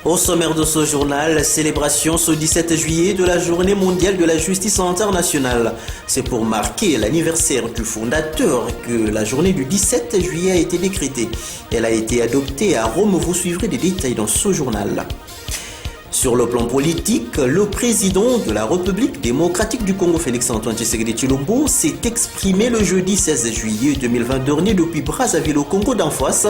Au sommaire de ce journal, célébration ce 17 juillet de la Journée mondiale de la justice internationale. C'est pour marquer l'anniversaire du fondateur que la journée du 17 juillet a été décrétée. Elle a été adoptée à Rome. Vous suivrez des détails dans ce journal. Sur le plan politique, le président de la République démocratique du Congo, Félix-Antoine Tshisekedi Tshilombo, s'est exprimé le jeudi 16 juillet 2020 dernier depuis Brazzaville au Congo d'en face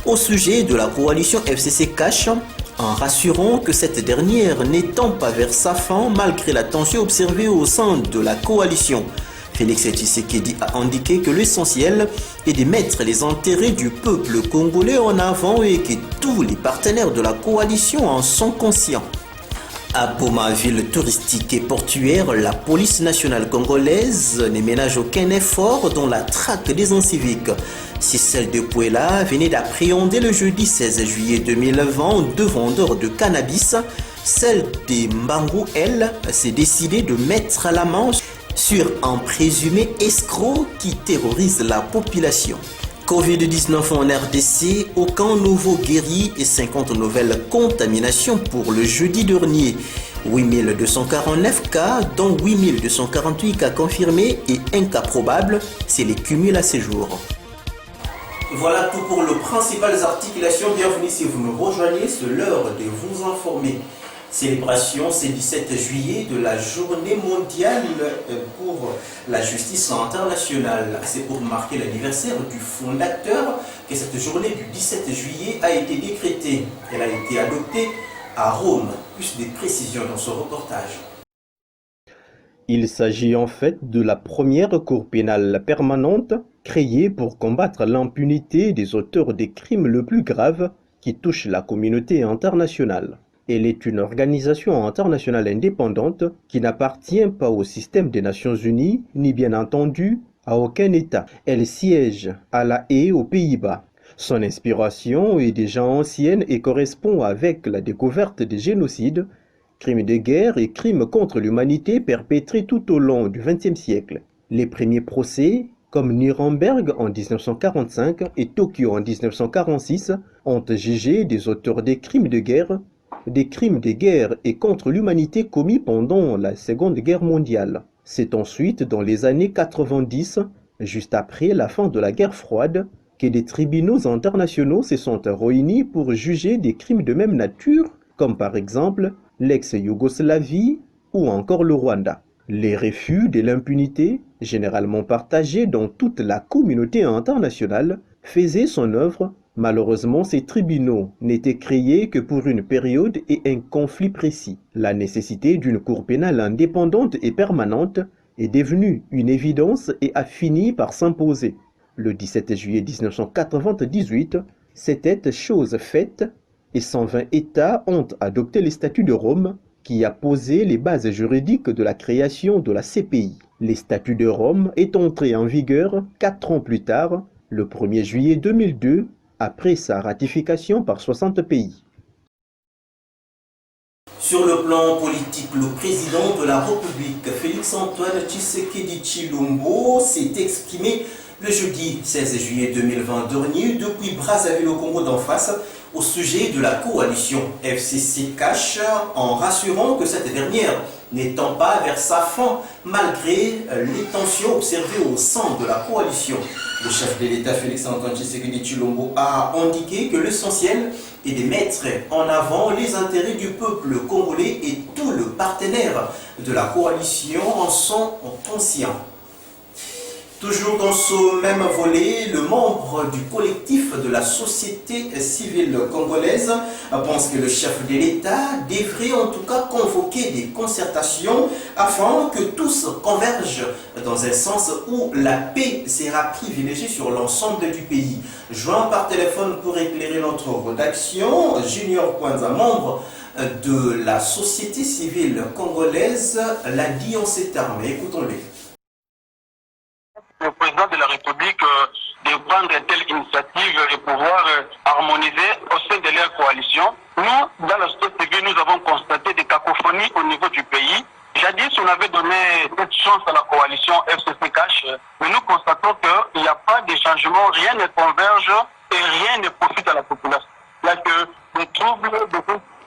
au sujet de la coalition FCC-Cash, en rassurant que cette dernière n'étend pas vers sa fin malgré la tension observée au sein de la coalition. Félix Tshisekedi a indiqué que l'essentiel est de mettre les intérêts du peuple congolais en avant et que tous les partenaires de la coalition en sont conscients. À Boma, ville touristique et portuaire, la police nationale congolaise ne ménage aucun effort dans la traque des inciviques. Si celle de Puela venait d'appréhender le jeudi 16 juillet 2020 deux vendeurs de cannabis, celle de Mbangu, elle, s'est décidée de mettre la main sur un présumé escroc qui terrorise la population. Covid-19 en RDC, aucun nouveau guéri et 50 nouvelles contaminations pour le jeudi dernier. 8249 cas, dont 8248 cas confirmés et un cas probable, c'est les cumuls à ce jour. Voilà tout pour les principales articulations. Bienvenue si vous me rejoignez, c'est l'heure de vous informer. Célébration ce 17 juillet de la journée mondiale pour la justice internationale. C'est pour marquer l'anniversaire du fondateur que cette journée du 17 juillet a été décrétée. Elle a été adoptée à Rome. Plus de précisions dans ce reportage. Il s'agit en fait de la première cour pénale permanente créée pour combattre l'impunité des auteurs des crimes les plus graves qui touchent la communauté internationale. Elle est une organisation internationale indépendante qui n'appartient pas au système des Nations Unies, ni bien entendu à aucun État. Elle siège à La Haye aux Pays-Bas. Son inspiration est déjà ancienne et correspond avec la découverte des génocides, crimes de guerre et crimes contre l'humanité perpétrés tout au long du XXe siècle. Les premiers procès, comme Nuremberg en 1945 et Tokyo en 1946, ont jugé des auteurs des crimes de guerre et contre l'humanité commis pendant la Seconde Guerre mondiale. C'est ensuite dans les années 90, juste après la fin de la guerre froide, que des tribunaux internationaux se sont réunis pour juger des crimes de même nature, comme par exemple l'ex-Yougoslavie ou encore le Rwanda. Les refus de l'impunité, généralement partagés dans toute la communauté internationale, faisaient son œuvre. Malheureusement, ces tribunaux n'étaient créés que pour une période et un conflit précis. La nécessité d'une cour pénale indépendante et permanente est devenue une évidence et a fini par s'imposer. Le 17 juillet 1998, c'était chose faite et 120 États ont adopté les statuts de Rome qui a posé les bases juridiques de la création de la CPI. Les statuts de Rome est entré en vigueur 4 ans plus tard, le 1er juillet 2002, après sa ratification par 60 pays. Sur le plan politique, le président de la République, Félix-Antoine Tshisekedi Tshilombo, s'est exprimé le jeudi 16 juillet 2020 dernier depuis Brazzaville au Congo d'en face au sujet de la coalition FCC-Cash en rassurant que cette dernière n'étend pas vers sa fin malgré les tensions observées au sein de la coalition. Le chef de l'État Félix-Antoine Tshisekedi Tshilombo a indiqué que l'essentiel est de mettre en avant les intérêts du peuple congolais et tous les partenaires de la coalition en sont conscients. Toujours dans ce même volet, le membre du collectif de la société civile congolaise pense que le chef de l'État devrait en tout cas convoquer des concertations afin que tous convergent dans un sens où la paix sera privilégiée sur l'ensemble du pays. Joint par téléphone pour éclairer notre rédaction, Junior Kwanza, membre de la société civile congolaise, l'a dit en ces termes. Écoutons-les. Le président de la République de prendre telle initiative et pouvoir harmoniser au sein de leur coalition. Nous, dans la société civile, nous avons constaté des cacophonies au niveau du pays. Jadis, on avait donné cette chance à la coalition FCC-Cash, mais nous constatons qu'il n'y a pas de changement, rien ne converge et rien ne profite à la population. Il y a que des troubles, des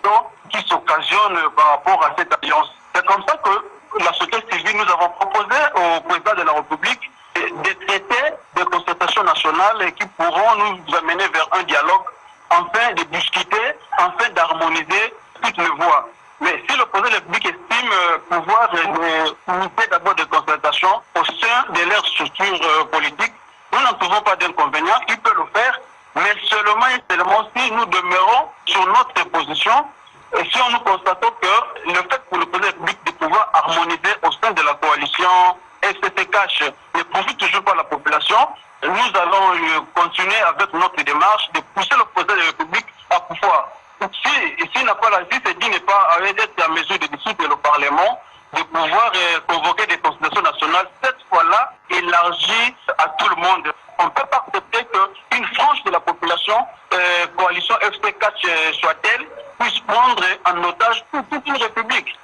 tensions qui s'occasionnent par rapport à cette alliance. C'est comme ça que la société civile, nous avons proposé au président de la République des traités de concertation nationale qui pourront nous amener vers un dialogue afin de discuter, afin d'harmoniser toutes les voies. Mais si le président de la République estime pouvoir unité d'abord de concertation au sein de leurs structures politiques, nous n'en trouvons pas d'inconvénient, il peut le faire, mais seulement et seulement si nous demeurons sur notre position et si nous constatons que le fait pour le président de la République de pouvoir harmoniser au sein de la coalition STCH ne profite toujours pas à la population, nous allons continuer avec notre démarche de pousser le président de la République à pouvoir. S'il n'a pas la vie, c'est dit n'est pas être en mesure de dissoudre le Parlement, de pouvoir convoquer des consultations nationales, cette fois-là élargie à tout le monde. On ne peut pas accepter qu'une frange de la population, coalition FP4 soit-elle, puisse prendre en otage toute une république.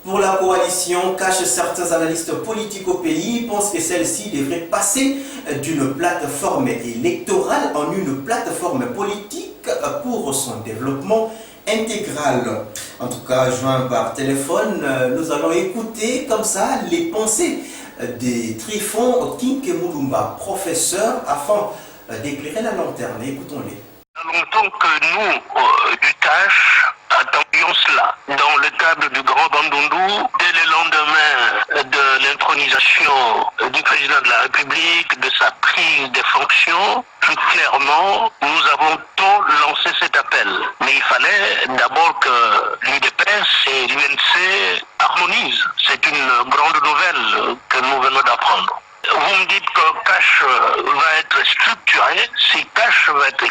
Pour la coalition, cache certains analystes politiques au pays pensent que celle-ci devrait passer d'une plateforme électorale en une plateforme politique pour son développement intégral. En tout cas, joint par téléphone, nous allons écouter comme ça les pensées de Tryphon Kinke Mulumba, professeur, afin d'éclairer la lanterne. Écoutons-les. Longtemps que nous, du TASH, attendions cela. Dans le cadre du Grand Bandundu, dès le lendemain de l'intronisation du président de la République, de sa prise des fonctions, plus clairement, nous avons tôt lancé cet appel. Mais il fallait d'abord que l'UDPS et l'UNC harmonisent. C'est une grande nouvelle que nous venons d'apprendre. Vous me dites que Cash va être structuré. Si Cash va être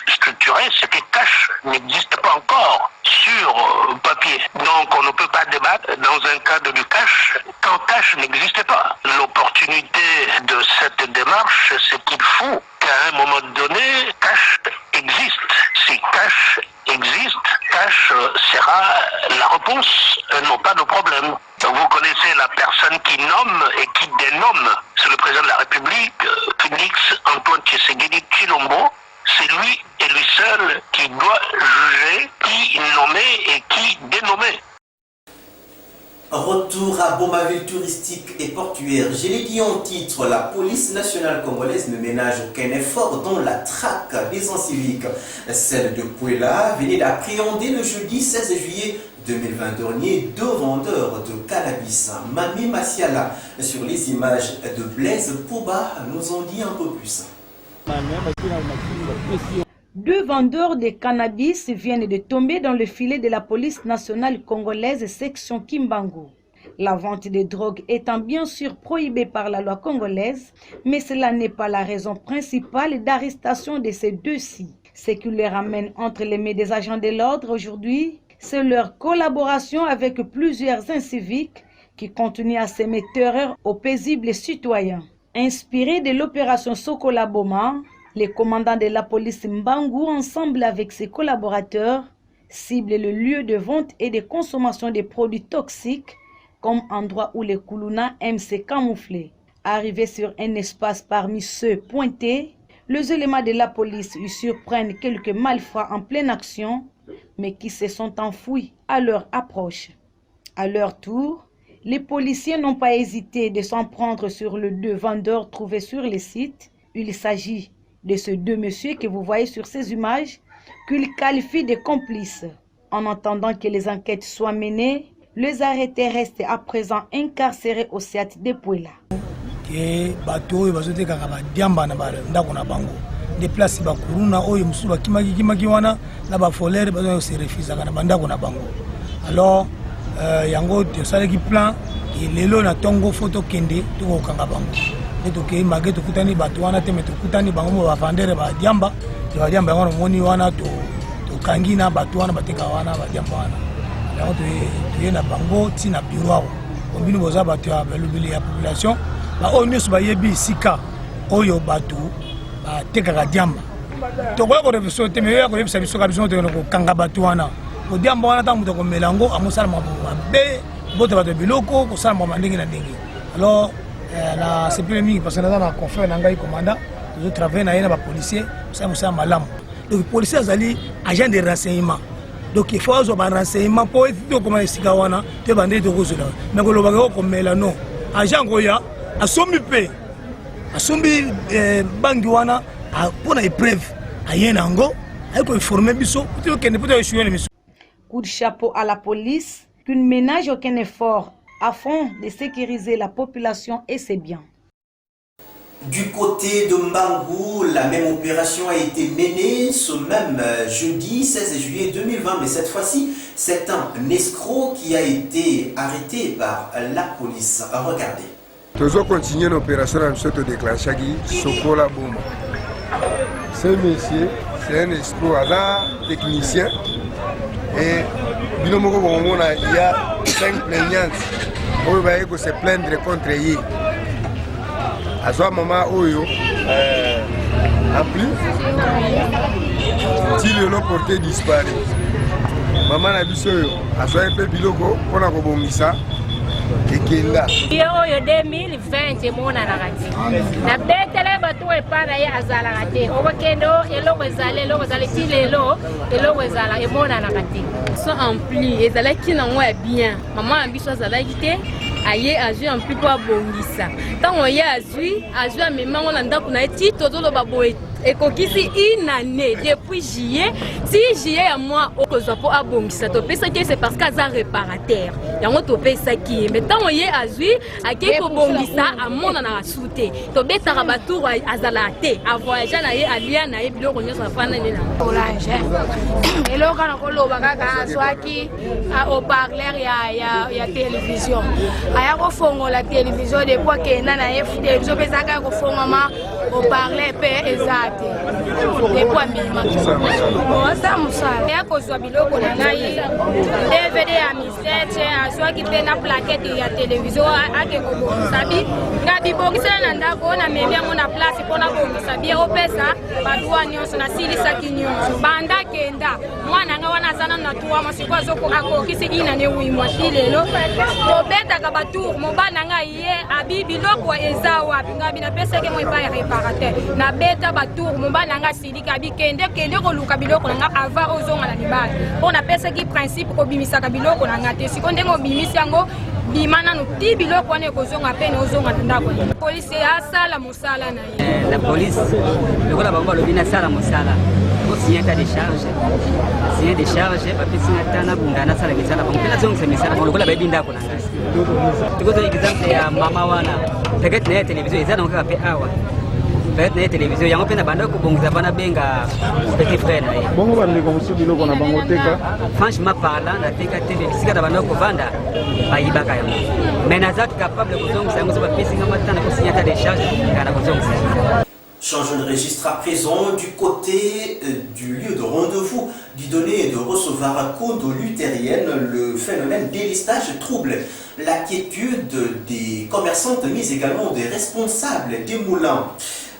structuré, c'est que Cash n'existe pas encore sur papier. Donc on ne peut pas débattre dans un cadre du Cash quand Cash n'existe pas. L'opportunité de cette démarche, c'est qu'il faut qu'à un moment donné, Cash existe. Si Cash existe, Cash sera la réponse, non pas de problème. Vous connaissez la personne qui nomme et qui dénomme, c'est le président de la République, Félix Antoine Tshisekedi Tshilombo. C'est lui et lui seul qui doit juger qui nommer et qui dénommer. Retour à Bomaville touristique et portuaire. Je l'ai dit en titre, la police nationale congolaise ne ménage aucun effort dans la traque des inciviques. Celle de Puela venait d'appréhender le jeudi 16 juillet 2020 dernier deux vendeurs de cannabis. Mami Masiala, sur les images de Blaise Pouba, nous en dit un peu plus. Deux vendeurs de cannabis viennent de tomber dans le filet de la police nationale congolaise section Kimbangu. La vente de drogue étant bien sûr prohibée par la loi congolaise, mais cela n'est pas la raison principale d'arrestation de ces deux-ci. Ce qui les ramène entre les mains des agents de l'ordre aujourd'hui, c'est leur collaboration avec plusieurs inciviques qui continuent à semer terreur aux paisibles citoyens. Inspiré de l'opération Sokola Boma, les commandants de la police Mbangu, ensemble avec ses collaborateurs, ciblent le lieu de vente et de consommation des produits toxiques comme endroit où les Koulouna aiment se camoufler. Arrivés sur un espace parmi ceux pointés, les éléments de la police y surprennent quelques malfrats en pleine action, mais qui se sont enfouis à leur approche. À leur tour, les policiers n'ont pas hésité de s'en prendre sur les deux vendeurs trouvés sur le site. Il s'agit de ces deux messieurs que vous voyez sur ces images, qu'ils qualifient de complices. En attendant que les enquêtes soient menées, les arrêtés restent à présent incarcérés au CEAT de Puela. Alors, yango tosalaki plan lelo na tongo photo kende tokokanga bango etoke mage tokutani bato wana te me tokutani bango mo bavandere badiamba yango nomoni wana tokangi na bato wana bateka wana badiamba wana yango toye na bango ntina biro awa obino boza bato ya balobeli ya population baoyo nyonso bayebi esika oyo bato batekaka diamba tokoya koreflexion te me oyo ya koyebisa biso ka biso tokende kokanga bato wana kodiamba wana ntango moto akomela yango amosalama mabe bota bato biloko kosalama mandenge na ndenge. Alors la sepele mingi parce que naza na confrère na ngai commandant tozo travailler na ye na bapolicier osala mosala malamu. Donc policier azali agent de renseignement donc il faut avoir un renseignement pour être comme esika wana te bande to kozela mais ko lobaka ko mela non agent goya asombi pe asombi bangi wana pour na épreuve ayena ngo ay ko informer biso pour que ne peut échouer mission. Coup de chapeau à la police qui ne ménage aucun effort afin de sécuriser la population et ses biens. Du côté de Mbangou, la même opération a été menée ce même jeudi 16 juillet 2020, mais cette fois-ci, c'est un escroc qui a été arrêté par la police. Regardez. Nous allons continuer l'opération à nous déclencher Sokola Bomba. Ce monsieur, c'est un escroc, un technicien. Et il y a 5 plaignantes qui se plaindre contre lui. À ce moment où en plus, si le lot porté disparaît, maman a dit à ce peu biloko pour la ekenda oyo 2020 mona nakati na betele batu epana ye azala kate obakendo eloko ezale ti lelo eloko ezala emona nakati so ampli ezala ki nango ya bien maman ambiso azala kite aye azui ampli po abongisa tango ye azui amemango na ndako na ye ti tozoloba boye ekokisi une année depuis juillet si juillet ya moi okozwa po abongisa topesaki c'est parce qu'aza réparateur yango topesaki mais ntango ye azwi akei kobongisa amonana su te tobetaka batour azala te avoyage na ye alia na ye biloko nyonso afanani na orange eloko na koloba kaka azwaki haut-parleur ya télévision aya kofongola télévision depuis akenda na ye télévision mpe ezaka kofongama haut-parleur mpe eza depuis amima oza mosala ya kozwa biloko na ngai dvd ya misete azwaki mpe na plakete ya televizio ake kobongisa bi nga bibongisela na ndako na memi yango na place mpona bongisa bi opesa baduwa nyonso nasilisaki nyonso banda kenda mwana nga wana aza nano na tuwama siko akokisi inane wimwa ti lelo tobetaka batour mobali na ngai ye abi biloko eza wapi nga binapesaki mo epai ya réparateur nabeta batour mobali na ngai silika bikende koluka biloko na nga ava ozonga na libala mpo napesaki principe kobimisaka biloko na nga te siko ndenge obimisi yango bima nanu ti biloko wana ekozonga mpe ozonga na ndako polisi asala mosala na ye la police lokola bango balobi nasala mosala osigné état de charge signé de charge bapesinga ta nabunda nasala misala bango mpe nazongisa misala bango lokola bayebi ndako na ngai tikozo exemple ya mama wana peut-être na ye télévision eza nango kaka mpe awa peut-être na ye télévision yango mpe na banda kobongisa bana benga petit frère na ye bongo bandeko mosusu biloko na bango teka franchement parlant nateka te bisika na banda kovanda bayibaka yango mais naza capable kozongisa yango so bapesinga matana kosigné état de charge kaka na kozongisa. Changeons de registre à présent du côté du lieu de rendez-vous du donné de recevoir à Kondo luthérienne. Le phénomène délistage trouble l'inquiétude des commerçantes mais également des responsables des moulins.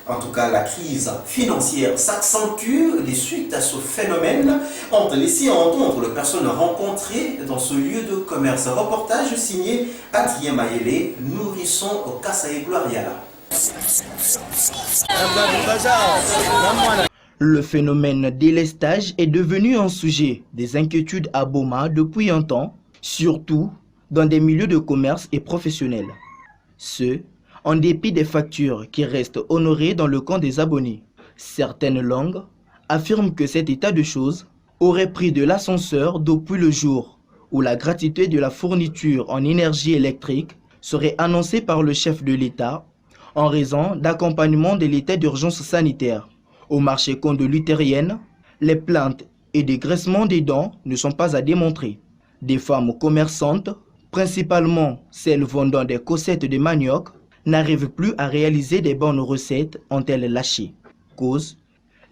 En tout cas, la crise financière s'accentue. Les suites à ce phénomène ont laissé entendre les personnes rencontrées dans ce lieu de commerce. Reportage signé Adrien Mayele, nourrisson au Kasaï Gloriala. Le phénomène délestage est devenu un sujet des inquiétudes à Boma depuis un temps, surtout dans des milieux de commerce et professionnels. Ce, en dépit des factures qui restent honorées dans le camp des abonnés. Certaines langues affirment que cet état de choses aurait pris de l'ascenseur depuis le jour où la gratuité de la fourniture en énergie électrique serait annoncée par le chef de l'État en raison d'accompagnement de l'état d'urgence sanitaire. Au marché Kondo luthérienne, les plaintes et dégraissements des dents ne sont pas à démontrer. Des femmes commerçantes, principalement celles vendant des cossettes de manioc, n'arrivent plus à réaliser des bonnes recettes ont-elles lâché. Cause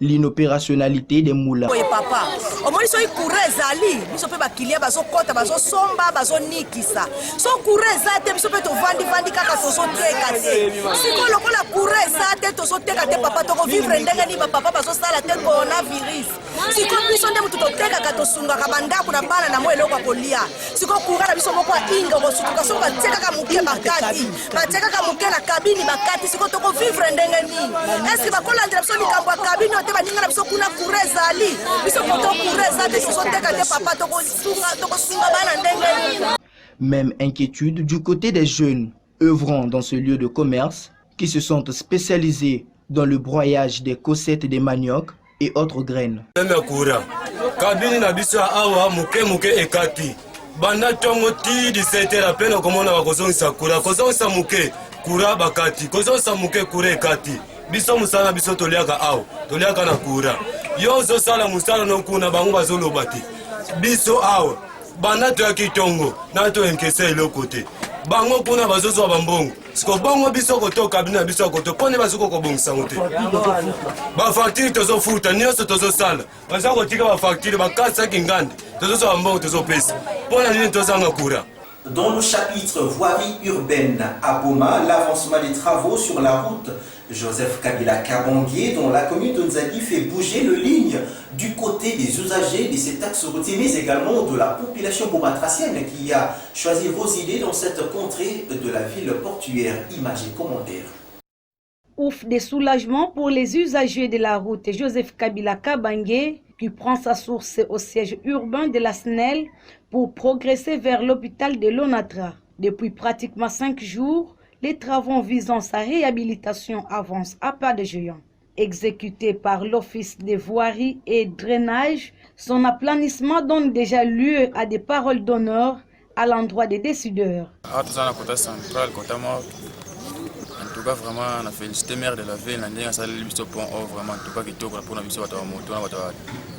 l'inopérationnalité des moulins. Papa, omoni so ikure ezali biso pe bakilia bazokota bazosomba bazonikisa so kure ezate biso pe tovandi kaka tozoteka te siko lokola kure ezate tozoteka te papa tokovivre ndenge nini bapapa bazosala te coronavirus siko biso nde mutu totekaka tosungaka bandako na bana na mo eloko kolia siko kure na biso moko inga kosutuka so batekaka muke bakati batekaka muke na kabini bakati siko tokovivre ndenge nini eske bakolandela biso likambo ya kabini te baninga na biso kuna kure ezali biso poto kure eza te tozoteka te papa tokosunga bana ndenge. Même inquiétude du côté des jeunes œuvrant dans ce lieu de commerce qui se sentent spécialisés dans le broyage des cossettes des manioc et autres graines. Kabini na biso awa muke ekati banda tongo ti 17 la pena komona bakozongisa kura kozongisa muke kura bakati kozongisa muke kura ekati biso musala biso toliaka awa toliaka na kura yo ozosala musala nokuna bango bazoloba te biso awa banda toyaki tongo na toyenkesa eloko te bango kuna bazozwa bambongo siko bongo biso kotoka bina biso koto pone bazoko kobongisango te bafacture tozofuta nyonso tozosala baza kotika bafacture bakasaki ngande tozozwa bambongo tozopesa mpona nini tozanga kura. Dans le chapitre voirie urbaine à Boma, l'avancement des travaux sur la route Joseph Kabila Kabangué, dont la commune de Nzadi fait bouger le ligne du côté des usagers de cet axe routier, mais également de la population bomatracienne qui a choisi vos idées dans cette contrée de la ville portuaire. Images et commentaires. Ouf de soulagement pour les usagers de la route Joseph Kabila Kabangué, qui prend sa source au siège urbain de la SNEL pour progresser vers l'hôpital de l'Onatra. Depuis pratiquement 5 jours, les travaux visant sa réhabilitation avancent à pas de géant. Exécuté par l'Office des voiries et drainage, son aplanissement donne déjà lieu à des paroles d'honneur à l'endroit des décideurs. En tout cas, vraiment, on a félicité le maire de la ville, on a salé le pont, vraiment, tout cas, qui tourne pour la mission de la moto,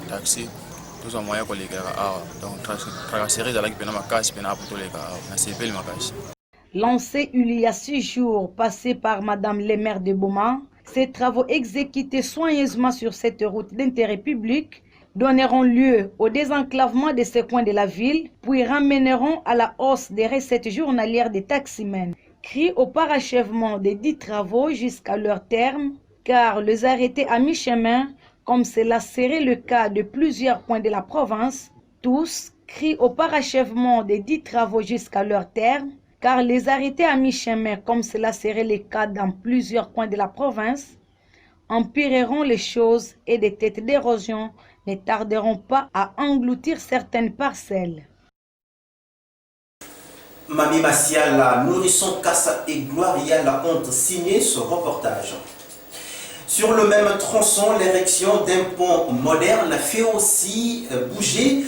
de taxi, tous en moyen pour les gars. Donc, traverser dans la qui ma casse, pour les gars, on a séparé ma casse. Lancé il y a 6 jours, passé par Madame le maire de Boma, ces travaux exécutés soigneusement sur cette route d'intérêt public donneront lieu au désenclavement de ces coins de la ville, puis ramèneront à la hausse des recettes journalières des taximens. Crie au parachèvement des 10 travaux jusqu'à leur terme, car les arrêtés à mi-chemin, comme cela serait le cas de plusieurs coins de la province, tous crient au parachèvement des 10 travaux jusqu'à leur terme, car les arrêtés à mi-chemin, comme cela serait le cas dans plusieurs coins de la province, empireront les choses et des têtes d'érosion ne tarderont pas à engloutir certaines parcelles. Mami Massiala, Nourrisson Kassa et Gloria ont signé ce reportage. Sur le même tronçon, l'érection d'un pont moderne fait aussi bouger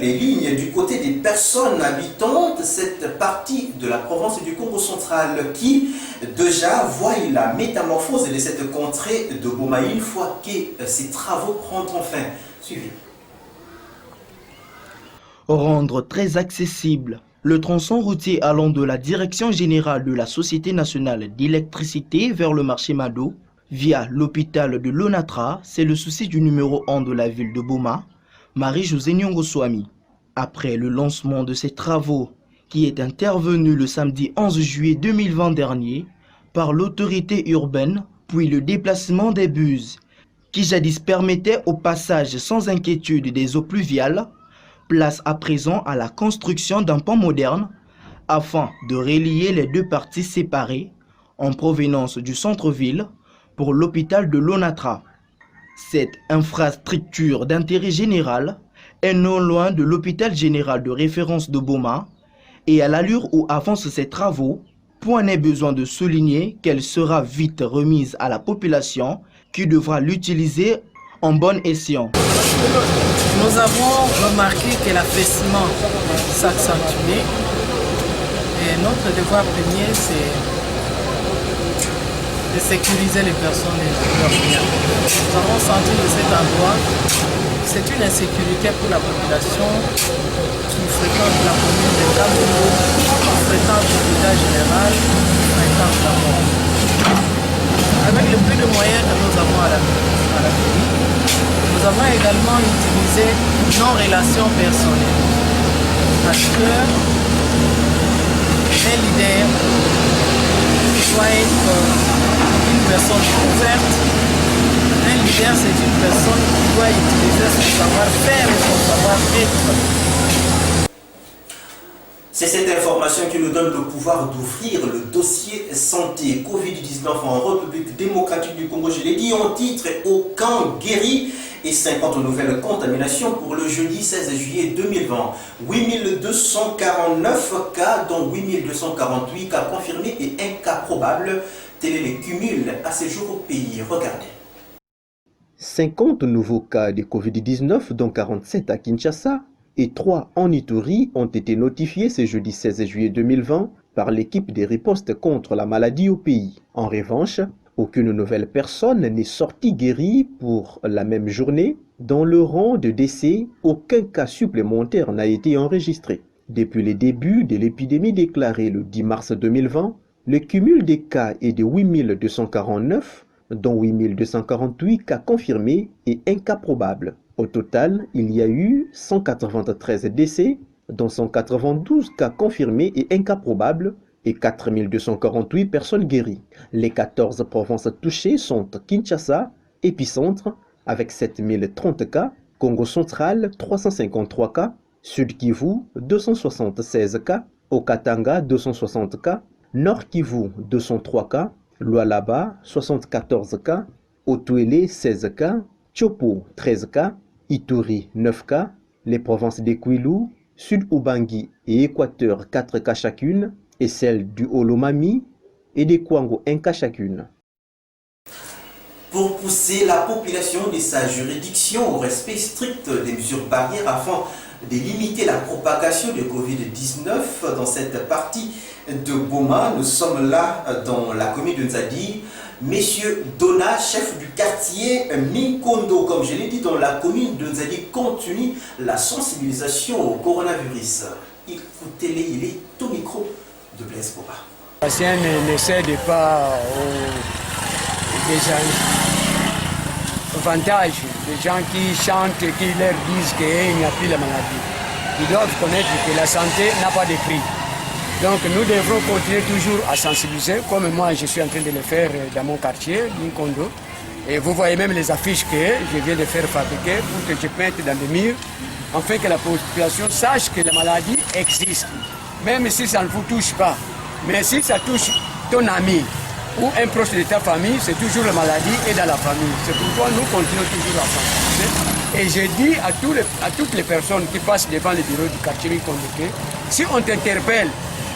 les lignes du côté des personnes habitant cette partie de la province du Congo central qui déjà voient la métamorphose de cette contrée de Boma une fois que ces travaux prendront fin. Suivez. Rendre très accessible le tronçon routier allant de la direction générale de la Société nationale d'électricité vers le marché Mado via l'hôpital de l'Onatra, c'est le souci du numéro 1 de la ville de Boma, Marie-Josée Nyongoswami. Après le lancement de ces travaux qui est intervenu le samedi 11 juillet 2020 dernier par l'autorité urbaine, puis le déplacement des bus qui jadis permettait au passage sans inquiétude des eaux pluviales, place à présent à la construction d'un pont moderne afin de relier les deux parties séparées en provenance du centre-ville pour l'hôpital de l'Onatra. Cette infrastructure d'intérêt général est non loin de l'hôpital général de référence de Boma et à l'allure où avancent ces travaux, point n'est besoin de souligner qu'elle sera vite remise à la population qui devra l'utiliser en bon escient. Nous avons remarqué que l'affaissement s'accentuait et notre devoir premier c'est de sécuriser les personnes et leurs biens. Nous avons senti de cet endroit c'est une insécurité pour la population qui fréquente la commune de Kamboulou, qui fréquente l'hôpital général, qui fréquente la mort. Avec le peu de moyens que nous avons à la mairie, nous avons également utilisé nos relations personnelles. Parce que un leader doit être une personne ouverte. Un leader, c'est une personne qui doit utiliser son savoir-faire et son savoir-être. C'est cette information qui nous donne le pouvoir d'ouvrir le dossier santé Covid-19 en République démocratique du Congo. Je l'ai dit en titre, aucun guéri et 50 nouvelles contaminations pour le jeudi 16 juillet 2020. 8249 cas, dont 8248 cas confirmés et un cas probable. Tel est le cumul à ce jour au pays. Regardez. 50 nouveaux cas de Covid-19, dont 47 à Kinshasa, et 3 en Ituri ont été notifiés ce jeudi 16 juillet 2020 par l'équipe des ripostes contre la maladie au pays. En revanche, aucune nouvelle personne n'est sortie guérie pour la même journée. Dans le rang de décès, aucun cas supplémentaire n'a été enregistré. Depuis le début de l'épidémie déclarée le 10 mars 2020, le cumul des cas est de 8249, dont 8248 cas confirmés et un cas probable. Au total, il y a eu 193 décès, dont 192 cas confirmés et un cas probable, et 4248 personnes guéries. Les 14 provinces touchées sont Kinshasa, épicentre, avec 7030 cas, Congo central, 353 cas, Sud Kivu, 276 cas, Okatanga, 260 cas, Nord Kivu, 203 cas, Lualaba, 74 cas, Otuele, 16 cas, Chopo, 13 cas, Ituri, 9 cas, les provinces de Kwilu, Sud-Ubangi et Équateur, 4 cas chacune, et celles du Olomami et des Kwango, 1 cas chacune. Pour pousser la population de sa juridiction au respect strict des mesures barrières afin de limiter la propagation de Covid-19 dans cette partie de Boma, nous sommes là dans la commune de Nzadi. Monsieur Dona, chef du quartier Minkondo, comme je l'ai dit, dans la commune de Nzadi, continue la sensibilisation au coronavirus. Écoutez-les, il est au micro de Blaise Boba. Les patients ne cèdent pas aux avantages des gens qui chantent, qui leur disent qu'il n'y a plus la maladie. Ils doivent connaître que la santé n'a pas de prix. Donc nous devrons continuer toujours à sensibiliser, comme moi je suis en train de le faire dans mon quartier, Minkondo. Et vous voyez même les affiches que je viens de faire fabriquer pour que je peinte dans les murs, afin que la population sache que la maladie existe. Même si ça ne vous touche pas, mais si ça touche ton ami ou un proche de ta famille, c'est toujours la maladie et dans la famille. C'est pourquoi nous continuons toujours à sensibiliser. Et je dis à toutes les personnes qui passent devant le bureau du quartier Minkondo, si on t'interpelle,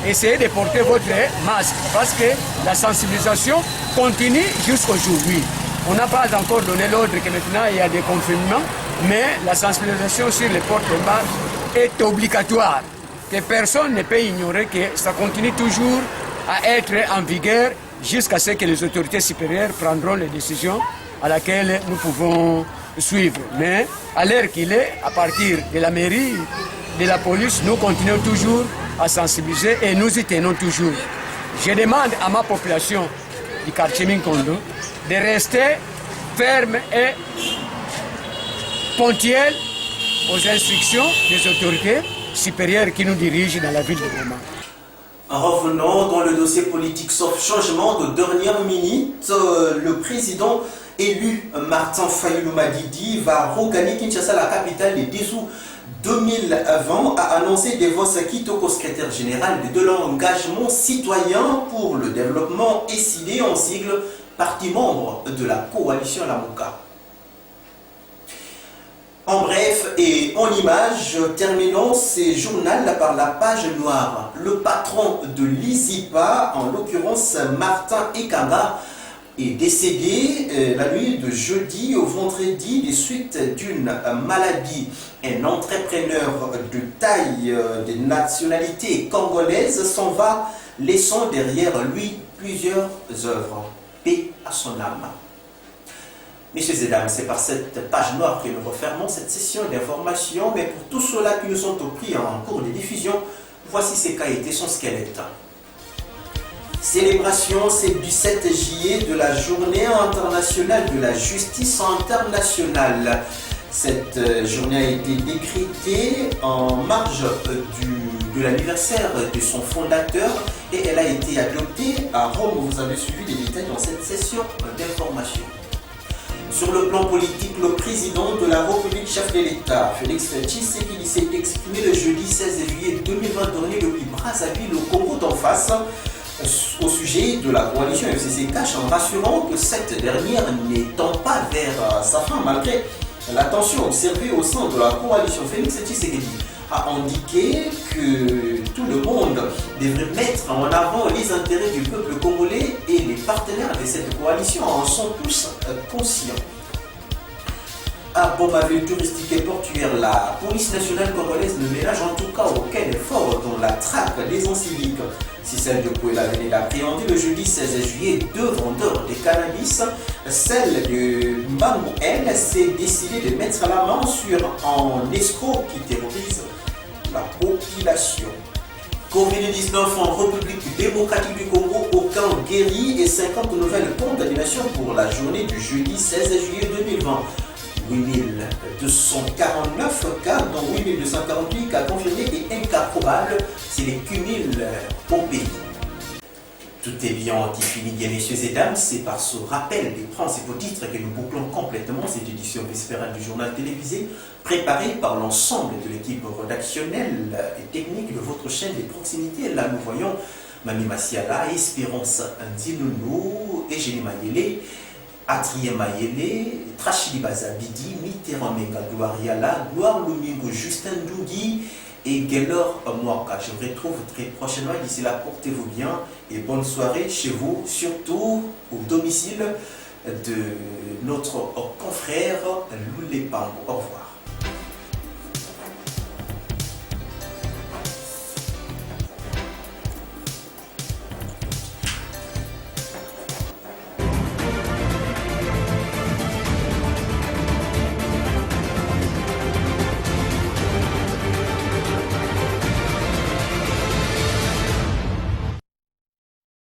essayez de porter votre masque parce que la sensibilisation continue jusqu'aujourd'hui. On n'a pas encore donné l'ordre que maintenant il y a des confinements, mais la sensibilisation sur les portes de masque est obligatoire. Que personne ne peut ignorer que ça continue toujours à être en vigueur jusqu'à ce que les autorités supérieures prendront les décisions à laquelle nous pouvons suivre. Mais à l'heure qu'il est, à partir de la mairie, de la police, nous continuons toujours à sensibiliser et nous y tenons toujours. Je demande à ma population du quartier Minkondo de rester ferme et ponctuelle aux instructions des autorités supérieures qui nous dirigent dans la ville de Boma. Revenons dans le dossier politique, sauf changement de dernière minute. Le président élu Martin Fayulu Madidi va regagner Kinshasa, la capitale, les 10 août 2020, a annoncé devant sa Kitoko, secrétaire général de l'engagement citoyen pour le développement, SID en sigle, parti membre de la coalition Lamuka. En bref et en image, terminons ces journaux par la page noire. Le patron de l'ISIPA, en l'occurrence Martin Ekanga, est décédé la nuit de jeudi au vendredi des suites d'une maladie. Un entrepreneur de taille de nationalité congolaise s'en va, laissant derrière lui plusieurs œuvres. Paix à son âme. Messieurs et dames, c'est par cette page noire que nous refermons cette session d'information, mais pour tous ceux-là qui nous sont pris en cours de diffusion, voici ce qu'a été son squelette. Célébration, c'est du 7 juillet de la journée internationale de la justice internationale. Cette journée a été décrétée en marge de l'anniversaire de son fondateur et elle a été adoptée à Rome. Vous avez suivi les détails dans cette session d'information. Sur le plan politique, le président de la République, chef de l'État, Félix Tshisekedi, s'est exprimé le jeudi 16 juillet 2020 dernier depuis Brazzaville au Congo d'en face au sujet de la coalition FCC Cash en rassurant que cette dernière n'étend pas vers sa fin malgré la tension observée au sein de la coalition. Félix Tshisekedi a indiqué que tout le monde devrait mettre en avant les intérêts du peuple congolais et les partenaires de cette coalition en sont tous conscients. À Bomaville touristique et portuaire, la police nationale congolaise ne ménage en tout cas aucun effort dans la traque des incivils. Si celle de Pouella venait d'appréhender le jeudi 16 juillet 2 vendeurs de cannabis, celle de Mbangu, elle, s'est décidée de mettre la main sur un escroc qui terrorise la population. Covid-19 en République démocratique du Congo, aucun guéri et 50 nouvelles contaminations pour la journée du jeudi 16 juillet 2020. 8249 cas, dont 8248 cas confirmés et un cas probable, c'est les cumuls au pays. Tout est bien qui finit bien, messieurs et dames, c'est par ce rappel des principaux titres que nous bouclons complètement cette édition vespérale du journal télévisé, préparée par l'ensemble de l'équipe rédactionnelle et technique de votre chaîne de proximité. Là, nous voyons Mami Massiala, Espérance Ndinounou, Eugénie Mayele, Adrien Mayele, Trachili Bazabidi, Mitterrand Menga Gloiriala, Gloire Lumingo, Justin Dougui et Gaylor Mwaka. Je vous retrouve très prochainement. D'ici là, portez-vous bien et bonne soirée chez vous, surtout au domicile de notre confrère Loulé Pambo. Au revoir.